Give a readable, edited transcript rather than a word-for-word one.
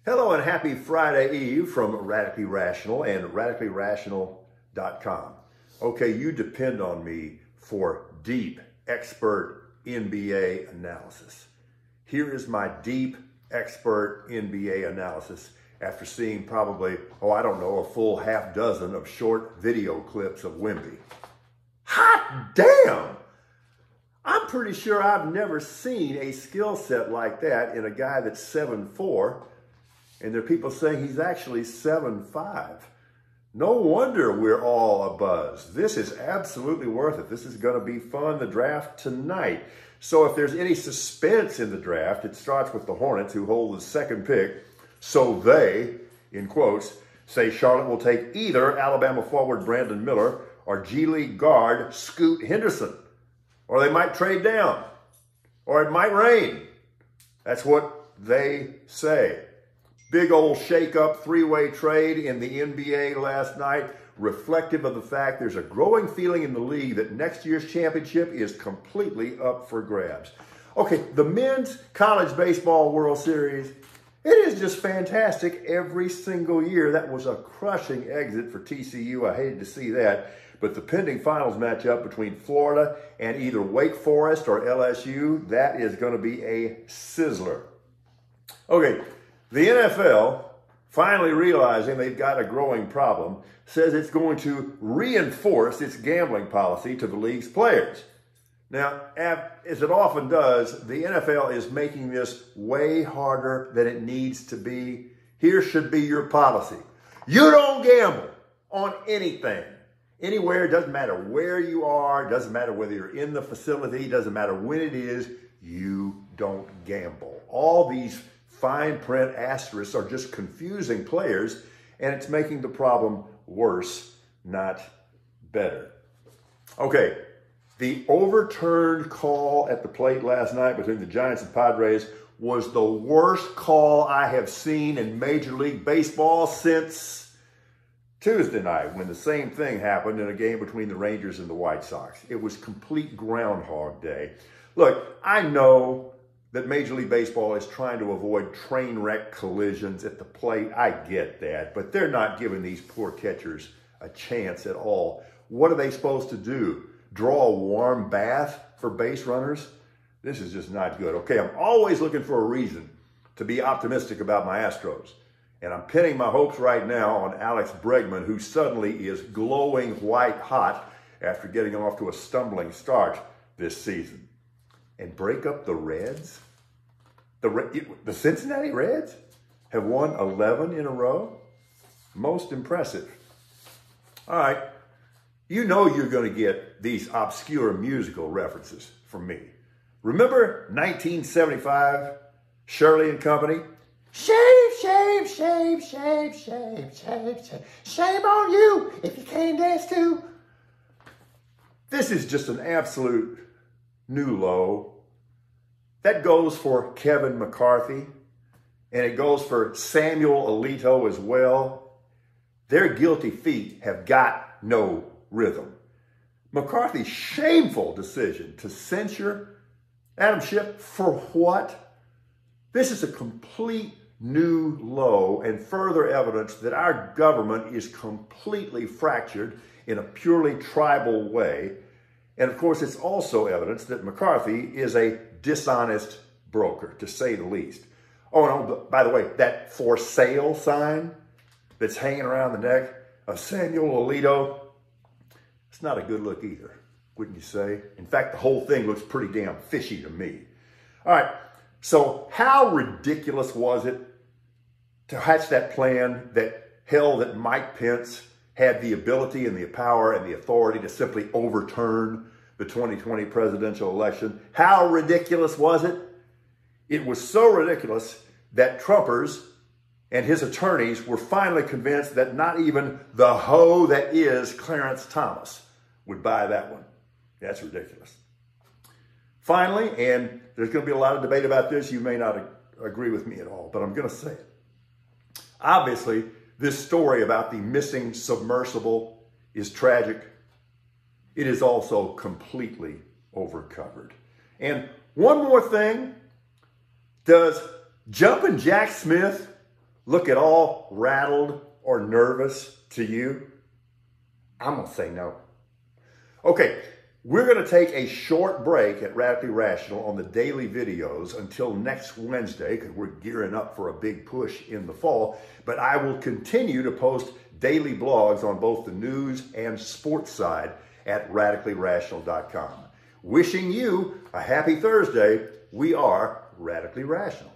Hello and happy Friday Eve from Radically Rational and radicallyrational.com. Okay, you depend on me for deep, expert NBA analysis. Here is my deep, expert NBA analysis after seeing probably, a full half dozen of short video clips of Wemby. Hot damn! I'm pretty sure I've never seen a skill set like that in a guy that's 7'4", and there are people saying he's actually 7'5". No wonder we're all abuzz. This is absolutely worth it. This is going to be fun, the draft tonight. So if there's any suspense in the draft, it starts with the Hornets, who hold the second pick. So they, in quotes, say Charlotte will take either Alabama forward Brandon Miller or G League guard Scoot Henderson. Or they might trade down. Or it might rain. That's what they say. Big old shake-up three-way trade in the NBA last night, reflective of the fact there's a growing feeling in the league that next year's championship is completely up for grabs. Okay, the men's college baseball World Series, it is just fantastic every single year. That was a crushing exit for TCU. I hated to see that. But the pending finals matchup between Florida and either Wake Forest or LSU, that is going to be a sizzler. Okay, the NFL, finally realizing they've got a growing problem, says it's going to reinforce its gambling policy to the league's players. Now, as it often does, the NFL is making this way harder than it needs to be. Here should be your policy. You don't gamble on anything. Anywhere, doesn't matter where you are, doesn't matter whether you're in the facility, doesn't matter when it is, you don't gamble. All these fine print asterisks are just confusing players, and it's making the problem worse, not better. Okay, the overturned call at the plate last night between the Giants and Padres was the worst call I have seen in Major League Baseball since Tuesday night, when the same thing happened in a game between the Rangers and the White Sox. It was complete Groundhog Day. Look, I know that Major League Baseball is trying to avoid train wreck collisions at the plate. I get that, but they're not giving these poor catchers a chance at all. What are they supposed to do? Draw a warm bath for base runners? This is just not good. Okay, I'm always looking for a reason to be optimistic about my Astros. And I'm pinning my hopes right now on Alex Bregman, who suddenly is glowing white hot after getting off to a stumbling start this season. And break up the Reds? The Cincinnati Reds have won 11 in a row? Most impressive. All right, you know you're going to get these obscure musical references from me. Remember 1975, Shirley and Company? Shame, shame, shame, shame, shame, shame, shame. Shame on you if you can't dance too. This is just an absolute new low. That goes for Kevin McCarthy, and it goes for Samuel Alito as well. Their guilty feet have got no rhythm. McCarthy's shameful decision to censure Adam Schiff for what? This is a complete new low and further evidence that our government is completely fractured in a purely tribal way. And of course, it's also evidence that McCarthy is a dishonest broker, to say the least. Oh, no, by the way, that for sale sign that's hanging around the neck of Samuel Alito, it's not a good look either, wouldn't you say? In fact, the whole thing looks pretty damn fishy to me. All right, so how ridiculous was it to hatch that plan that held that Mike Pence had the ability and the power and the authority to simply overturn the 2020 presidential election? How ridiculous was it? It was so ridiculous that Trumpers and his attorneys were finally convinced that not even the hoe that is Clarence Thomas would buy that one. That's ridiculous. Finally, and there's going to be a lot of debate about this, you may not agree with me at all, but I'm going to say it. Obviously, this story about the missing submersible is tragic. It is also completely overcovered. And one more thing, does Jumpin' Jack Smith look at all rattled or nervous to you? I'm going to say no. Okay, we're going to take a short break at Radically Rational on the daily videos until next Wednesday, because we're gearing up for a big push in the fall. But I will continue to post daily blogs on both the news and sports side at radicallyrational.com. Wishing you a happy Thursday. We are Radically Rational.